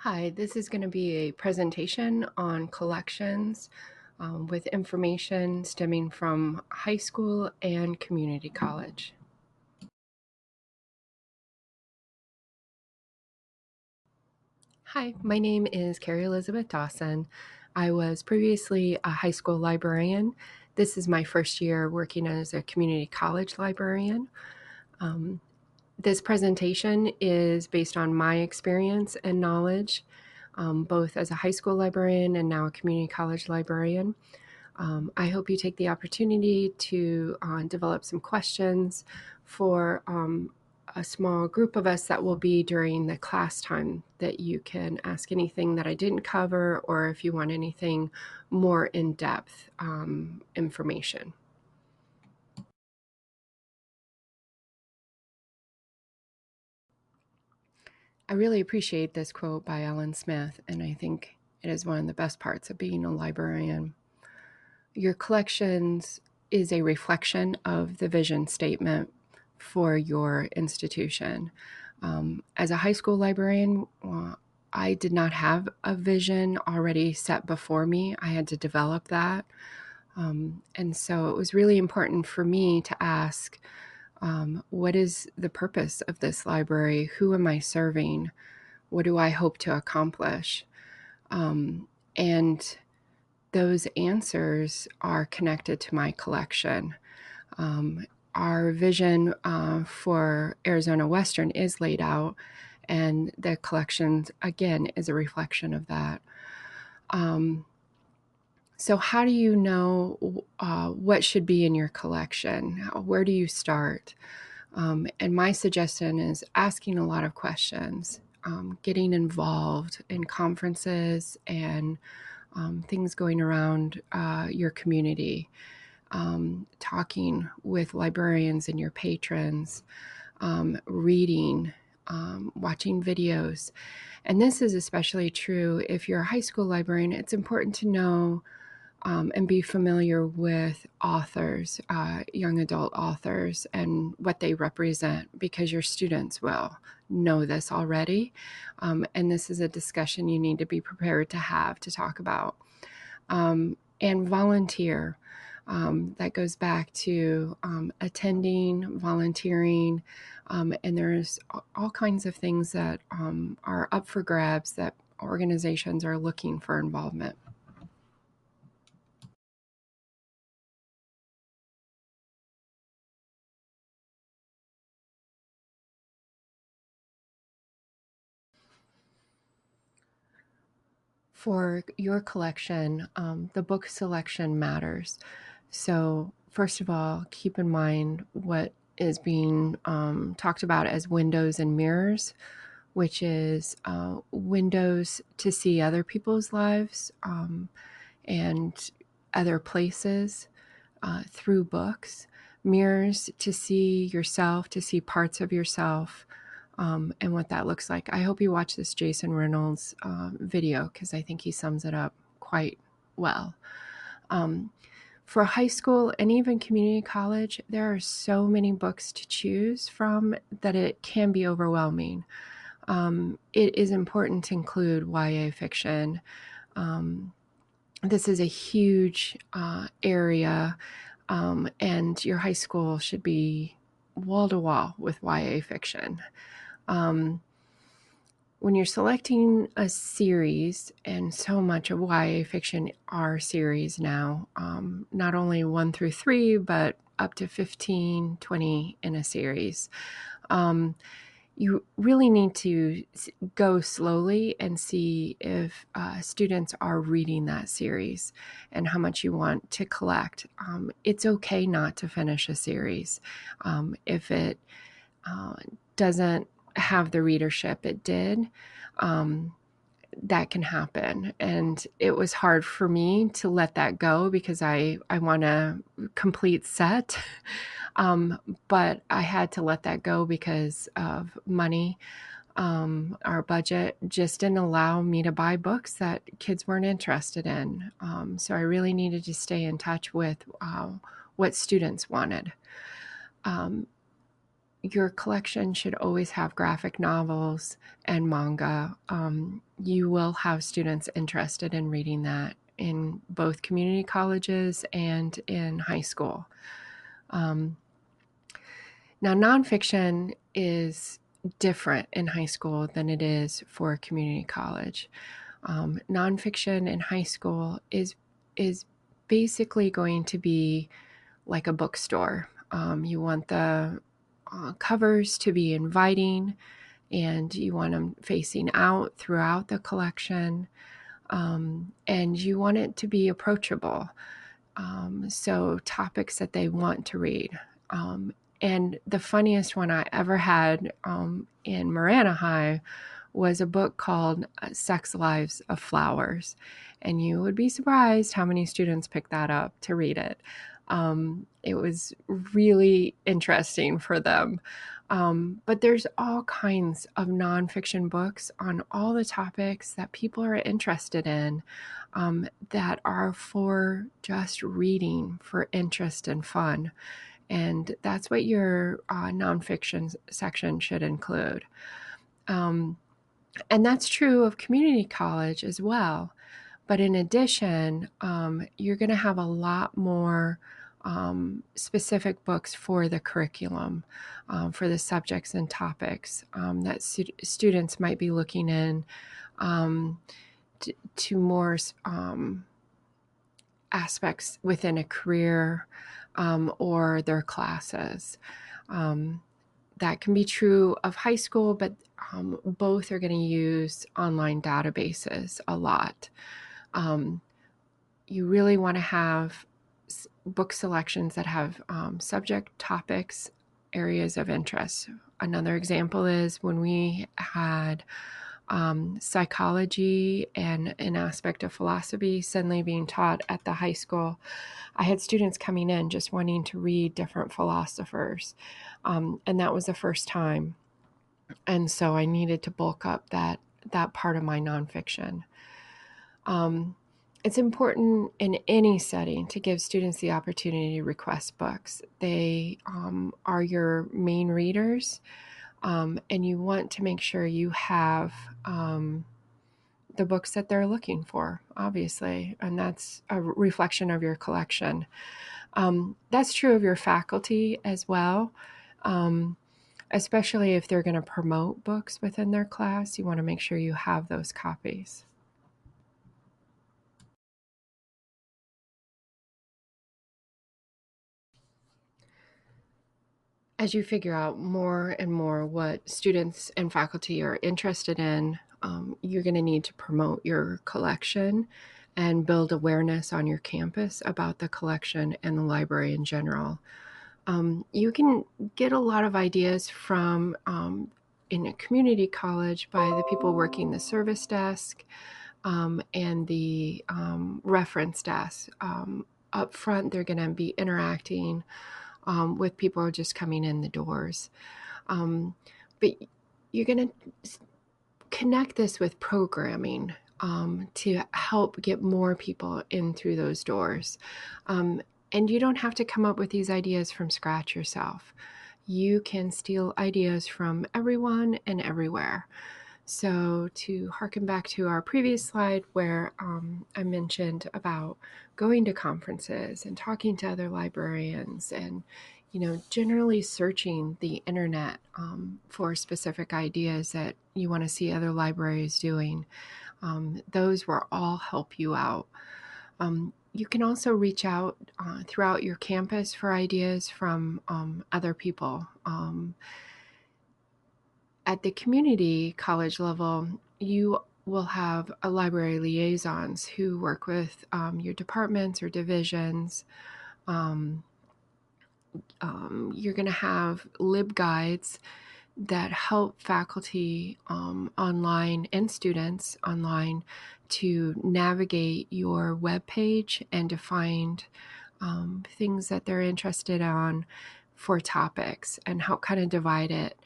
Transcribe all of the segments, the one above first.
Hi, this is going to be a presentation on collections with information stemming from high school and community college. Hi, my name is Carrie Elizabeth Dawson. I was previously a high school librarian. This is my first year working as a community college librarian. This presentation is based on my experience and knowledge, both as a high school librarian and now a community college librarian. I hope you take the opportunity to develop some questions for a small group of us that will be during the class time, that you can ask anything that I didn't cover, or if you want anything more in-depth information. I really appreciate this quote by Alan Smith, and I think it is one of the best parts of being a librarian. Your collections is a reflection of the vision statement for your institution. As a high school librarian, I did not have a vision already set before me. I had to develop that. And so it was really important for me to ask, what is the purpose of this library? Who am I serving? What do I hope to accomplish? And those answers are connected to my collection. Our vision for Arizona Western is laid out, and the collections, again, is a reflection of that. So how do you know what should be in your collection? Where do you start? And my suggestion is asking a lot of questions, getting involved in conferences and things going around your community, talking with librarians and your patrons, reading, watching videos. And this is especially true if you're a high school librarian. It's important to know and be familiar with authors, young adult authors, and what they represent, because your students will know this already. And this is a discussion you need to be prepared to have, to talk about. And volunteer. That goes back to attending, volunteering, and there's all kinds of things that are up for grabs that organizations are looking for involvement. For your collection, the book selection matters. So, first of all, keep in mind what is being talked about as windows and mirrors, which is windows to see other people's lives and other places through books, mirrors to see yourself, to see parts of yourself, and what that looks like. I hope you watch this Jason Reynolds video, because I think he sums it up quite well. For high school and even community college, there are so many books to choose from that it can be overwhelming. It is important to include YA fiction. This is a huge area, and your high school should be wall to wall with YA fiction. When you're selecting a series, and so much of YA fiction are series now, not only 1 through 3, but up to 15, 20 in a series. You really need to go slowly and see if students are reading that series and how much you want to collect. It's okay not to finish a series. If it doesn't have the readership it did, that can happen. And it was hard for me to let that go, because I want a complete set. But I had to let that go because of money. Our budget just didn't allow me to buy books that kids weren't interested in. So I really needed to stay in touch with what students wanted. your collection should always have graphic novels and manga. You will have students interested in reading that in both community colleges and in high school. Now, nonfiction is different in high school than it is for community college. Nonfiction in high school is basically going to be like a bookstore. You want the covers to be inviting, and you want them facing out throughout the collection, and you want it to be approachable. So topics that they want to read. And the funniest one I ever had in Marana High was a book called Sex Lives of Flowers. And you would be surprised how many students picked that up to read it. It was really interesting for them. But there's all kinds of nonfiction books on all the topics that people are interested in, that are for just reading, for interest and fun. And that's what your nonfiction section should include. And that's true of community college as well. But in addition, you're going to have a lot more specific books for the curriculum, for the subjects and topics that students might be looking in, to more aspects within a career or their classes. That can be true of high school, but both are going to use online databases a lot. You really want to have book selections that have subject, topics, areas of interest. Another example is when we had psychology and an aspect of philosophy suddenly being taught at the high school. I had students coming in just wanting to read different philosophers, and that was the first time. And so I needed to bulk up that part of my nonfiction. It's important in any setting to give students the opportunity to request books. They are your main readers, and you want to make sure you have the books that they're looking for, obviously, and that's a reflection of your collection. That's true of your faculty as well, especially if they're going to promote books within their class. You want to make sure you have those copies. As you figure out more and more what students and faculty are interested in, you're going to need to promote your collection and build awareness on your campus about the collection and the library in general. You can get a lot of ideas from in a community college by the people working the service desk and the reference desk. Up front, they're going to be interacting with people who are just coming in the doors. But you're going to connect this with programming to help get more people in through those doors. And you don't have to come up with these ideas from scratch yourself. You can steal ideas from everyone and everywhere. So to harken back to our previous slide where I mentioned about going to conferences and talking to other librarians and, generally searching the internet for specific ideas that you want to see other libraries doing, those will all help you out. You can also reach out throughout your campus for ideas from other people. At the community college level, you will have a library liaisons who work with your departments or divisions. You're going to have LibGuides that help faculty online and students online to navigate your webpage and to find things that they're interested on for topics and help kind of divide it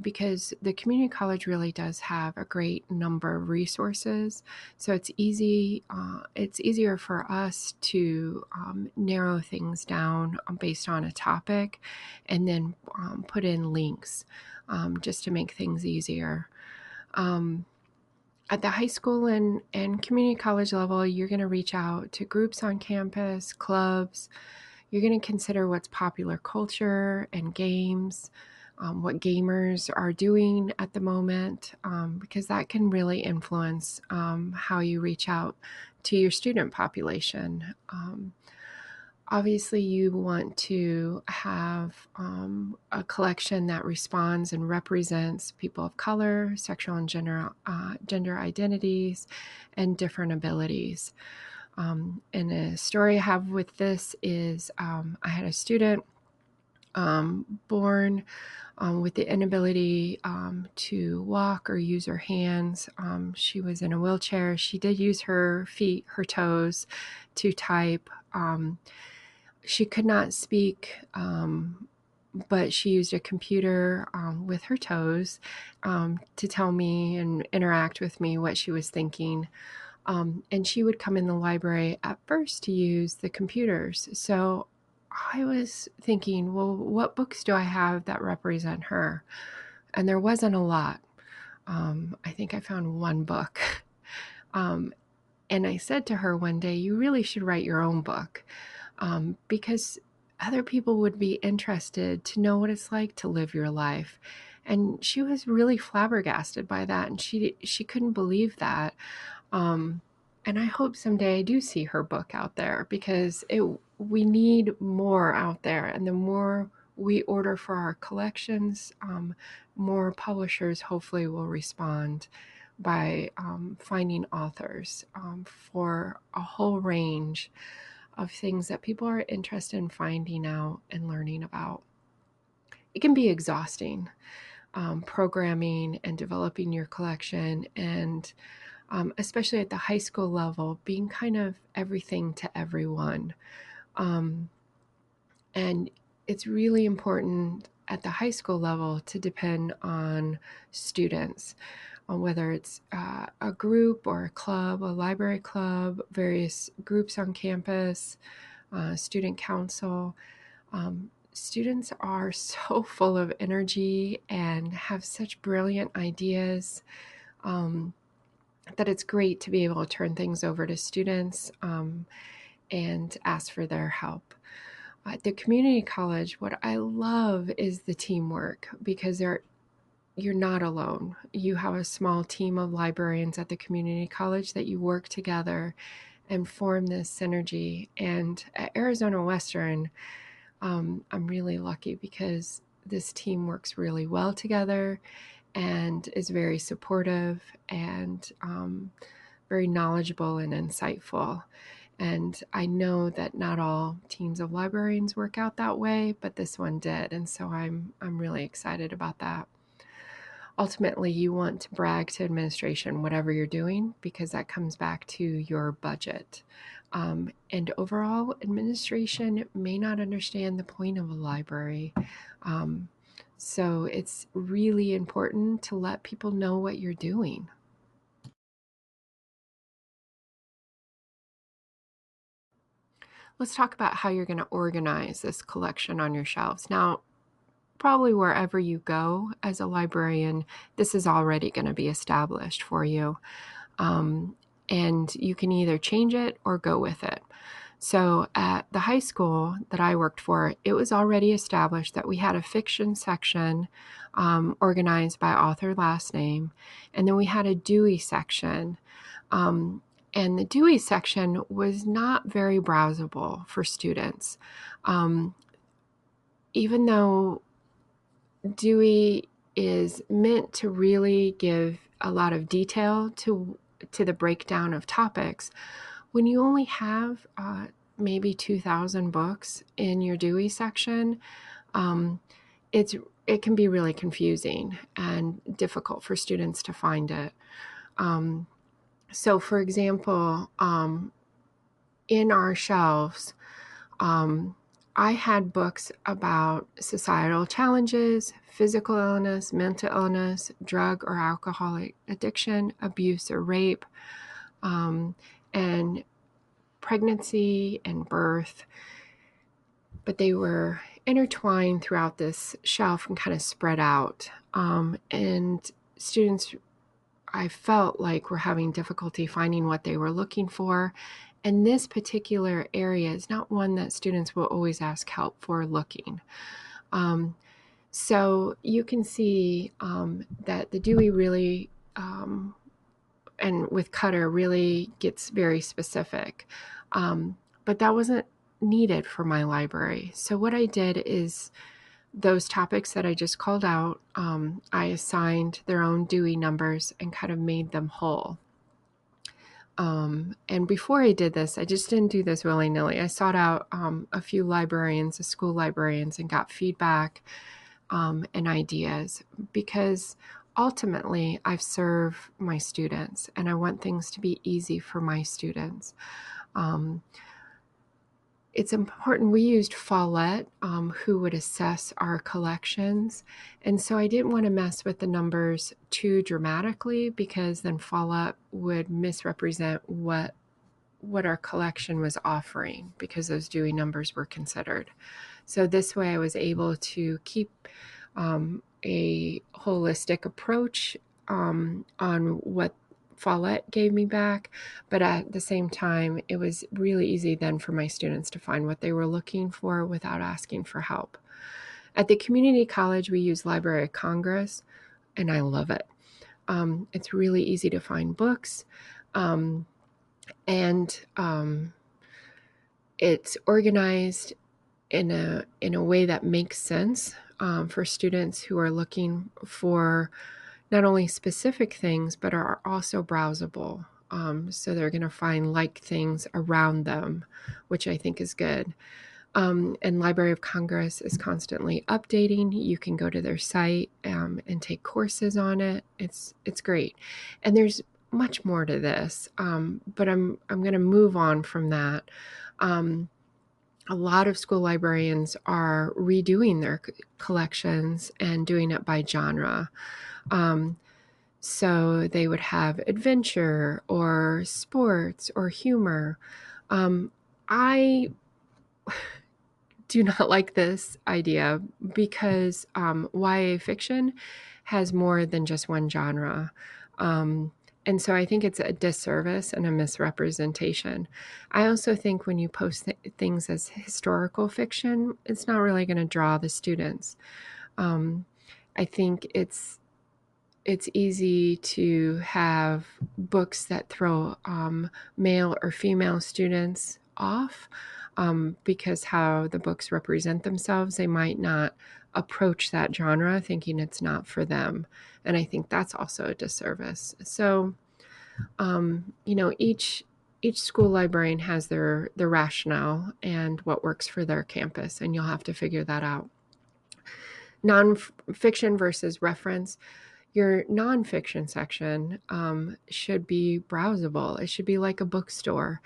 because the community college really does have a great number of resources. So it's easy. It's easier for us to narrow things down based on a topic, and then put in links just to make things easier. Um, at the high school and community college level, you're going to reach out to groups on campus, clubs. You're going to consider what's popular culture and games, what gamers are doing at the moment, because that can really influence how you reach out to your student population. Obviously, you want to have a collection that responds and represents people of color, sexual and gender identities, and different abilities. And a story I have with this is I had a student born with the inability to walk or use her hands. She was in a wheelchair. She did use her feet, her toes to type. She could not speak, but she used a computer with her toes to tell me and interact with me what she was thinking. And she would come in the library at first to use the computers. So I was thinking, well, what books do I have that represent her? And there wasn't a lot. I think I found one book. Um, and I said to her one day, you really should write your own book, because other people would be interested to know what it's like to live your life. And she was really flabbergasted by that, and she couldn't believe that. Um, and I hope someday I do see her book out there, because we need more out there. And the more we order for our collections, more publishers hopefully will respond by finding authors for a whole range of things that people are interested in finding out and learning about. It can be exhausting, programming and developing your collection, and especially at the high school level, being kind of everything to everyone. Um, and it's really important at the high school level to depend on students, on whether it's a group or a club, a library club, various groups on campus, student council. Students are so full of energy and have such brilliant ideas. That it's great to be able to turn things over to students and ask for their help. At the community college, what I love is the teamwork, because you're not alone. You have a small team of librarians at the community college that you work together and form this synergy. And at Arizona Western, I'm really lucky because this team works really well together and is very supportive and very knowledgeable and insightful. And I know that not all teams of librarians work out that way, but this one did. And so I'm really excited about that. Ultimately, you want to brag to administration whatever you're doing, because that comes back to your budget. And overall, administration may not understand the point of a library. So it's really important to let people know what you're doing. Let's talk about how you're going to organize this collection on your shelves. Now, probably wherever you go as a librarian, this is already going to be established for you. And you can either change it or go with it. So at the high school that I worked for, it was already established that we had a fiction section organized by author last name, and then we had a Dewey section. And the Dewey section was not very browsable for students. Even though Dewey is meant to really give a lot of detail to the breakdown of topics, when you only have maybe 2,000 books in your Dewey section, it can be really confusing and difficult for students to find it. So, for example, in our shelves, I had books about societal challenges, physical illness, mental illness, drug or alcoholic addiction, abuse or rape, and pregnancy and birth. But they were intertwined throughout this shelf and kind of spread out. And students, I felt like, were having difficulty finding what they were looking for. And this particular area is not one that students will always ask help for looking. So you can see that the Dewey really, and with Cutter, really gets very specific. But that wasn't needed for my library. So what I did is those topics that I just called out, I assigned their own Dewey numbers and kind of made them whole. And before I did this, I just didn't do this willy-nilly. I sought out a few librarians, school librarians, and got feedback and ideas, because ultimately I serve my students and I want things to be easy for my students. It's important. We used Follett, who would assess our collections. And so I didn't want to mess with the numbers too dramatically, because then Follett would misrepresent what our collection was offering, because those Dewey numbers were considered. So this way I was able to keep a holistic approach on what Follett gave me back, but at the same time, it was really easy then for my students to find what they were looking for without asking for help. At the community college, we use Library of Congress, and I love it. It's really easy to find books, and it's organized in a way that makes sense for students who are looking for not only specific things, but are also browsable. So they're going to find like things around them, which I think is good. And Library of Congress is constantly updating. You can go to their site and take courses on it. It's great. And there's much more to this, but I'm going to move on from that. A lot of school librarians are redoing their collections and doing it by genre. So they would have adventure or sports or humor. I do not like this idea, because YA fiction has more than just one genre. And so I think it's a disservice and a misrepresentation. I also think when you post things as historical fiction, it's not really going to draw the students. I think it's easy to have books that throw male or female students off, because how the books represent themselves. They might not approach that genre thinking it's not for them. And I think that's also a disservice. So, each school librarian has their rationale and what works for their campus, and you'll have to figure that out. Nonfiction versus reference. Your nonfiction section should be browsable. It should be like a bookstore.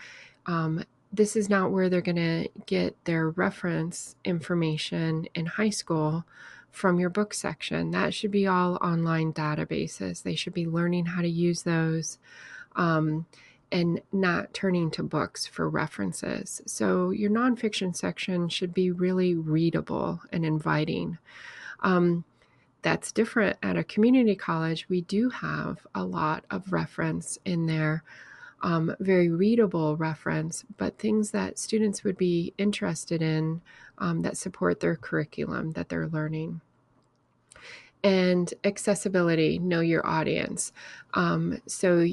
This is not where they're going to get their reference information in high school from your book section. That should be all online databases. They should be learning how to use those, and not turning to books for references. So your nonfiction section should be really readable and inviting. That's different at a community college. We do have a lot of reference in there, very readable reference, but things that students would be interested in, that support their curriculum that they're learning. And accessibility, know your audience. So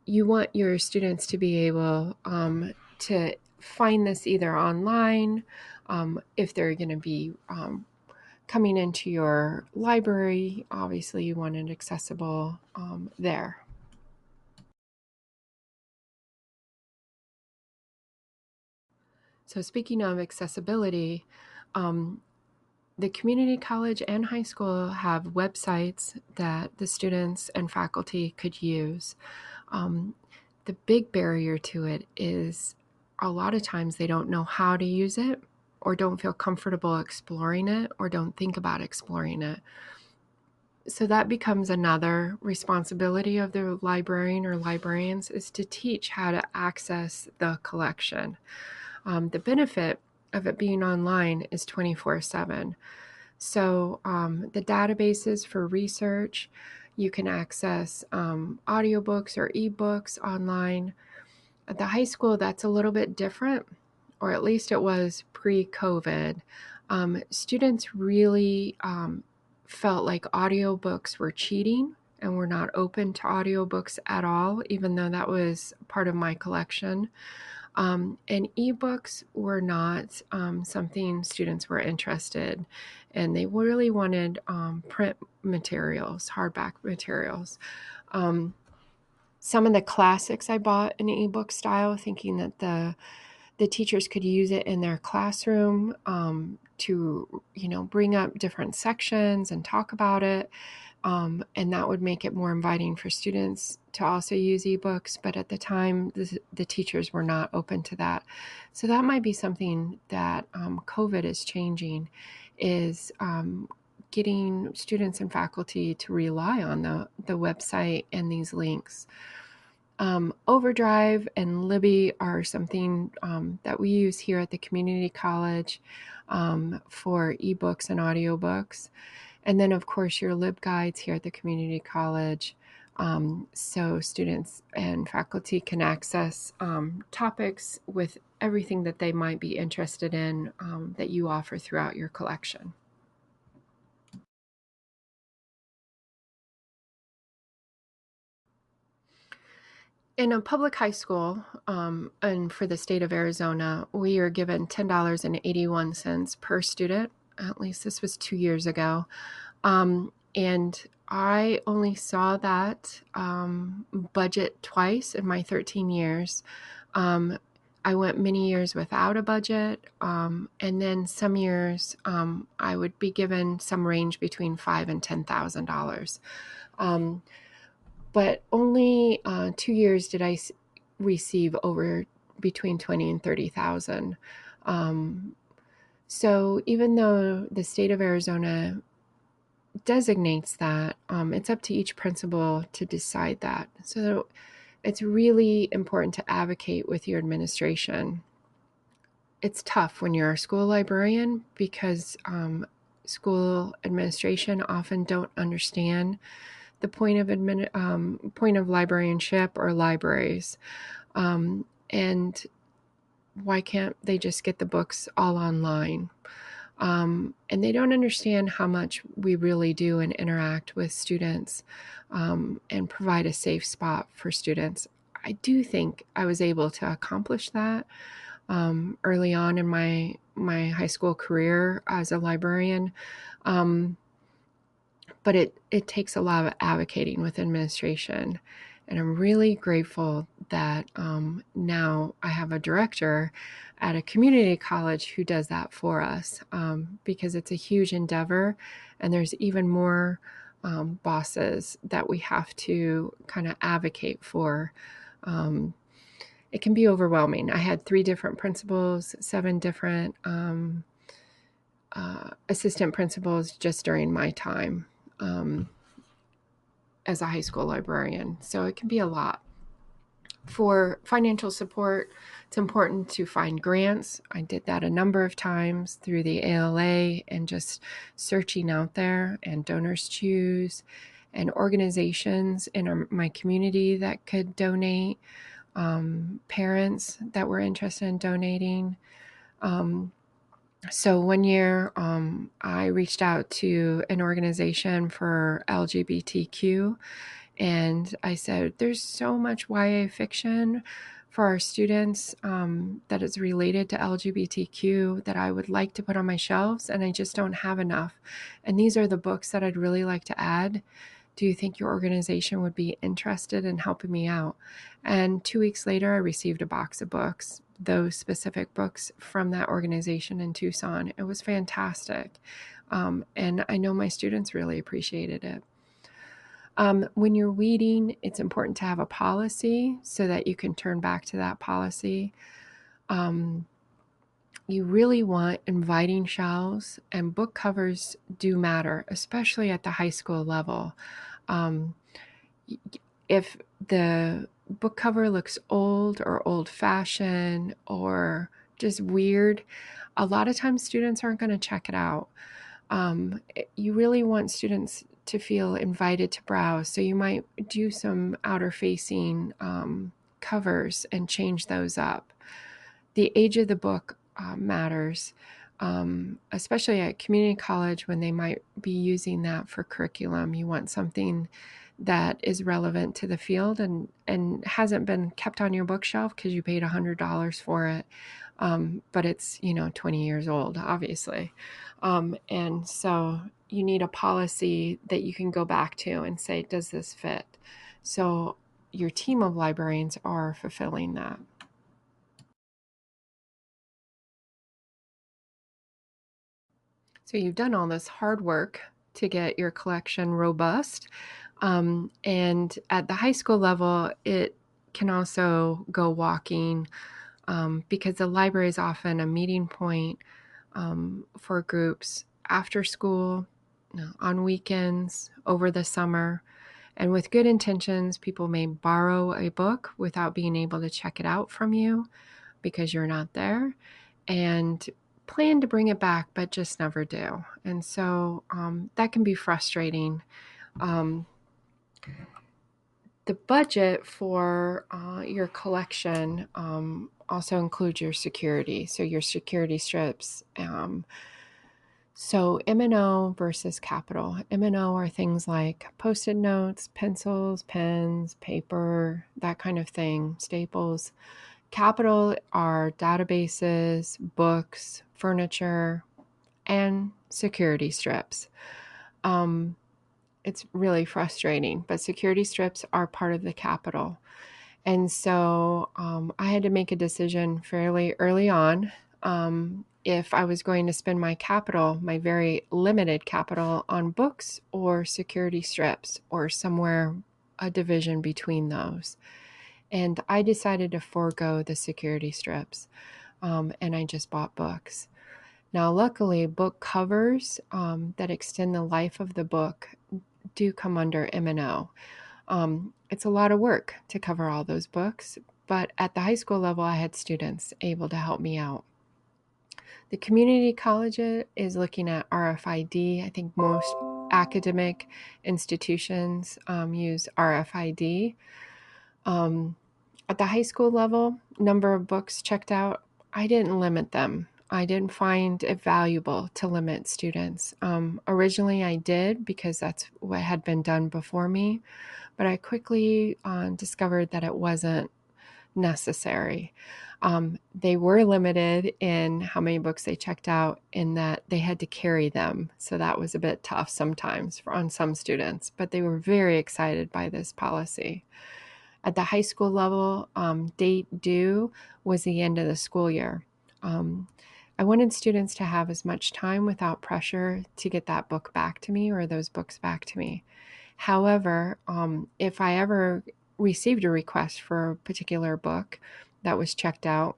you want your students to be able to find this either online, if they're going to be coming into your library. Obviously you want it accessible there. So speaking of accessibility, the community college and high school have websites that the students and faculty could use. The big barrier to it is a lot of times they don't know how to use it. or don't feel comfortable exploring it or don't think about exploring it. So that becomes another responsibility of the librarian or librarians, is to teach how to access the collection. The benefit of it being online is 24/7. So the databases for research, you can access audiobooks or ebooks online. At the high school, that's a little bit different, or at least it was pre-COVID. Students really felt like audiobooks were cheating and were not open to audiobooks at all, even though that was part of my collection. And ebooks were not something students were interested in. They really wanted print materials, hardback materials. Some of the classics I bought in ebook style, thinking that the teachers could use it in their classroom to, bring up different sections and talk about it. And that would make it more inviting for students to also use ebooks. But at the time, the teachers were not open to that. So that might be something that COVID is changing, is getting students and faculty to rely on the website and these links. Overdrive and Libby are something that we use here at the community college for ebooks and audiobooks. And then, of course, your LibGuides here at the community college, so students and faculty can access topics with everything that they might be interested in that you offer throughout your collection. In a public high school, and for the state of Arizona, we are given $10.81 per student. At least this was 2 years ago. And I only saw that budget twice in my 13 years. I went many years without a budget, and then some years I would be given some range between $5,000 and $10,000. But only 2 years did I receive over between 20 and 30,000. So even though the state of Arizona designates that, it's up to each principal to decide that. So it's really important to advocate with your administration. It's tough when you're a school librarian because school administration often don't understand the point of librarianship or libraries, and why can't they just get the books all online? And they don't understand how much we really do and interact with students and provide a safe spot for students. I do think I was able to accomplish that early on in my high school career as a librarian. But it takes a lot of advocating with administration. And I'm really grateful that now I have a director at a community college who does that for us, because it's a huge endeavor and there's even more bosses that we have to kind of advocate for. It can be overwhelming. I had 3 different principals, 7 different assistant principals just during my time as a high school librarian. So it can be a lot. For financial support, it's important to find grants. I did that a number of times through the ALA and just searching out there, and Donors Choose, and organizations in my community that could donate, parents that were interested in donating. So one year, I reached out to an organization for LGBTQ, and I said, there's so much YA fiction for our students that is related to LGBTQ that I would like to put on my shelves, and I just don't have enough. And these are the books that I'd really like to add. Do you think your organization would be interested in helping me out? And 2 weeks later, I received a box of books, those specific books from that organization in Tucson. It was fantastic. And I know my students really appreciated it. When you're weeding, it's important to have a policy so that you can turn back to that policy. you really want inviting shelves, and book covers do matter, especially at the high school level. Um, if the book cover looks old or old-fashioned or just weird, a lot of times students aren't going to check it out. You really want students to feel invited to browse, so you might do some outer-facing covers and change those up. The age of the book matters, especially at community college when they might be using that for curriculum. You want something that is relevant to the field and hasn't been kept on your bookshelf because you paid $100 for it, but it's 20 years old, obviously. And so you need a policy that you can go back to and say, does this fit? So your team of librarians are fulfilling that. So you've done all this hard work to get your collection robust. And at the high school level, it can also go walking, because the library is often a meeting point for groups after school, on weekends, over the summer. And with good intentions, people may borrow a book without being able to check it out from you because you're not there, and plan to bring it back, but just never do. And so that can be frustrating. Um, the budget for your collection also includes your security, so your security strips. So M&O versus capital. M&O are things like Post-it notes, pencils, pens, paper, that kind of thing, staples. Capital are databases, books, furniture, and security strips. It's really frustrating, but security strips are part of the capital. And so I had to make a decision fairly early on if I was going to spend my capital, my very limited capital, on books or security strips or somewhere a division between those. And I decided to forego the security strips, and I just bought books. Now, luckily, book covers that extend the life of the book do come under M&O. It's a lot of work to cover all those books, but at the high school level, I had students able to help me out. The community college is looking at RFID. I think most academic institutions use RFID. At the high school level, number of books checked out, I didn't limit them. I didn't find it valuable to limit students. Originally, I did because that's what had been done before me, but I quickly discovered that it wasn't necessary. They were limited in how many books they checked out, in that they had to carry them. So that was a bit tough sometimes on some students, but they were very excited by this policy. At the high school level, date due was the end of the school year. I wanted students to have as much time without pressure to get that book back to me or those books back to me. However, if I ever received a request for a particular book that was checked out,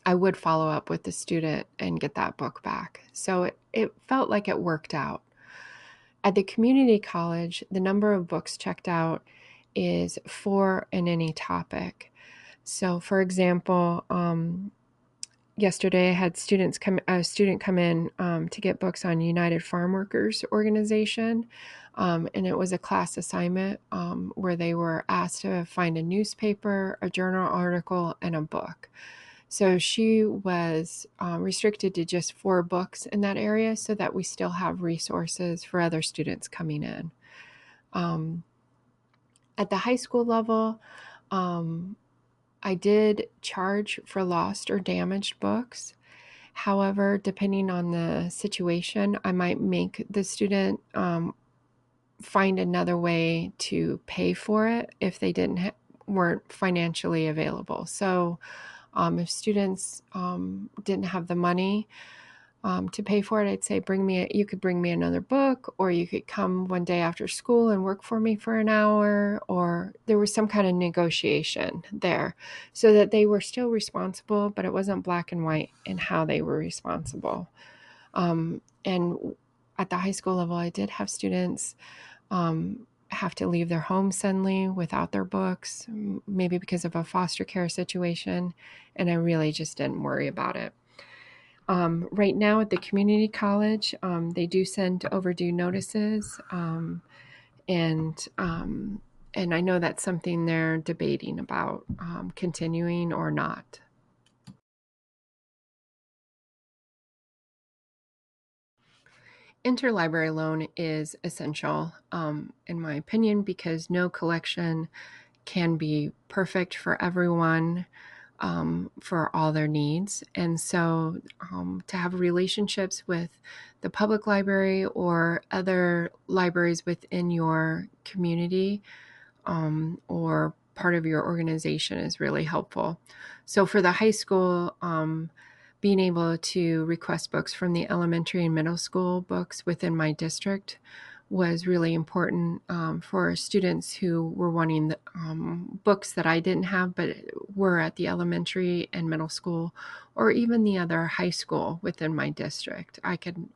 I would follow up with the student and get that book back. So it felt like it worked out. At the community college, the number of books checked out is 4 in any topic. So, for example, yesterday I had a student come in to get books on United Farm Workers Organization, and it was a class assignment where they were asked to find a newspaper, a journal article, and a book. So she was restricted to just 4 books in that area so that we still have resources for other students coming in. At the high school level, I did charge for lost or damaged books. However, depending on the situation, I might make the student find another way to pay for it if they weren't financially available. So if students didn't have the money, to pay for it, I'd say, you could bring me another book, or you could come one day after school and work for me for an hour, or there was some kind of negotiation there so that they were still responsible, but it wasn't black and white in how they were responsible. And at the high school level, I did have students have to leave their home suddenly without their books, maybe because of a foster care situation, and I really just didn't worry about it. Right now at the community college, they do send overdue notices, and I know that's something they're debating about, continuing or not. Interlibrary loan is essential, in my opinion, because no collection can be perfect for everyone, for all their needs. And so to have relationships with the public library or other libraries within your community, or part of your organization is really helpful. So for the high school, being able to request books from the elementary and middle school books within my district was really important, for students who were wanting books that I didn't have but were at the elementary and middle school, or even the other high school within my district.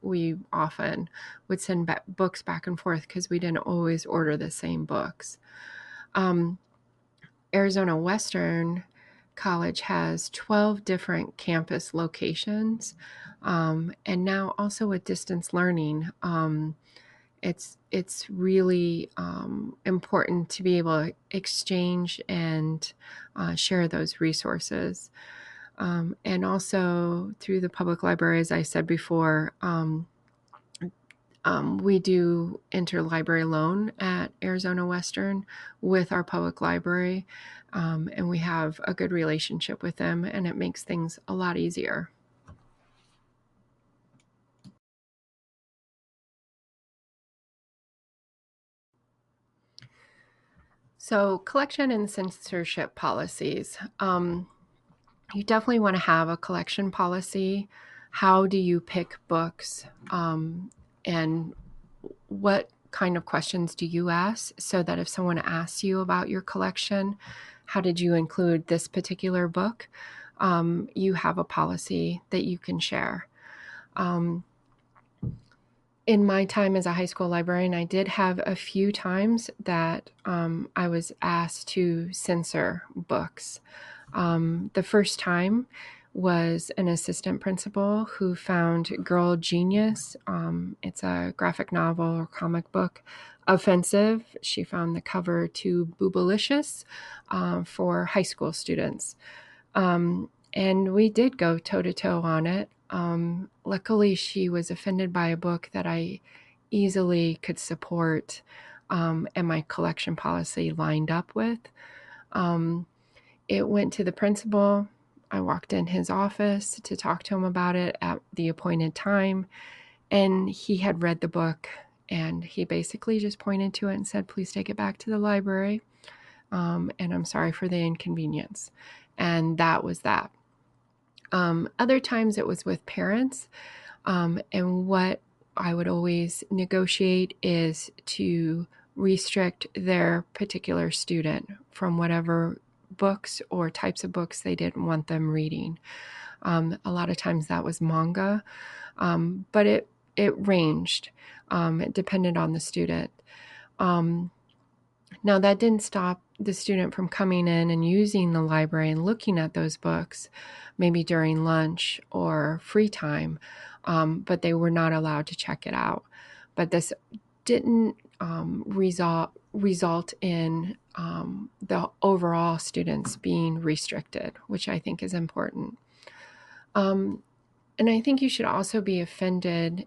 We often would send books back and forth because we didn't always order the same books. Arizona Western College has 12 different campus locations, and now also with distance learning, it's really important to be able to exchange and share those resources. And also through the public library, as I said before, we do interlibrary loan at Arizona Western with our public library, and we have a good relationship with them, and it makes things a lot easier. So, collection and censorship policies. You definitely want to have a collection policy. How do you pick books? And what kind of questions do you ask, so that if someone asks you about your collection, how did you include this particular book? You have a policy that you can share. In my time as a high school librarian, I did have a few times that I was asked to censor books. The first time was an assistant principal who found Girl Genius, it's a graphic novel or comic book, offensive. She found the cover too boobalicious for high school students. And we did go toe-to-toe on it. Luckily, she was offended by a book that I easily could support, and my collection policy lined up with. It went to the principal. I walked in his office to talk to him about it at the appointed time, and he had read the book, and he basically just pointed to it and said, "Please take it back to the library, and I'm sorry for the inconvenience." And that was that. Other times it was with parents, and what I would always negotiate is to restrict their particular student from whatever books or types of books they didn't want them reading. A lot of times that was manga, but it ranged. It depended on the student. Now, that didn't stop the student from coming in and using the library and looking at those books, maybe during lunch or free time, but they were not allowed to check it out. But this didn't result in the overall students being restricted, which I think is important. And I think you should also be offended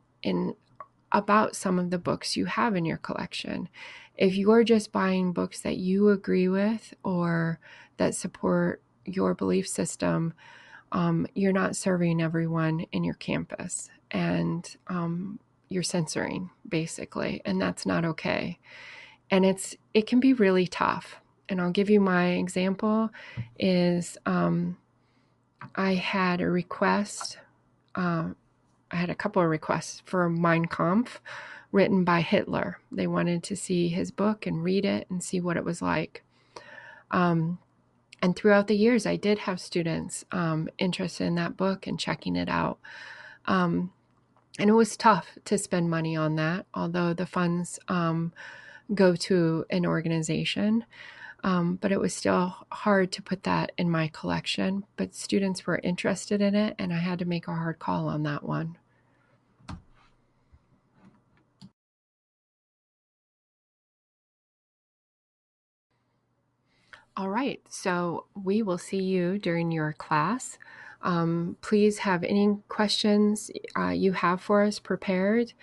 about some of the books you have in your collection. If you're just buying books that you agree with or that support your belief system, you're not serving everyone in your campus, and you're censoring, basically, and that's not okay. And it can be really tough. And I'll give you my example is I had a request. I had a couple of requests for Mein Kampf, written by Hitler. They wanted to see his book and read it and see what it was like. And throughout the years, I did have students interested in that book and checking it out. And it was tough to spend money on that, although the funds go to an organization. But it was still hard to put that in my collection. But students were interested in it, and I had to make a hard call on that one. All right, so we will see you during your class. Please have any questions you have for us prepared.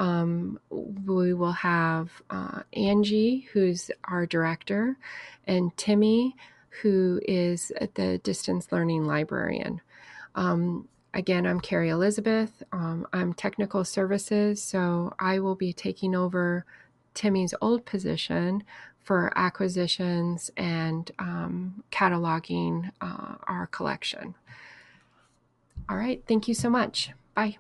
We will have Angie, who's our director, and Timmy, who is the distance learning librarian. Again, I'm Carrie Elizabeth. I'm technical services, so I will be taking over Timmy's old position for acquisitions and cataloging our collection. All right, thank you so much. Bye.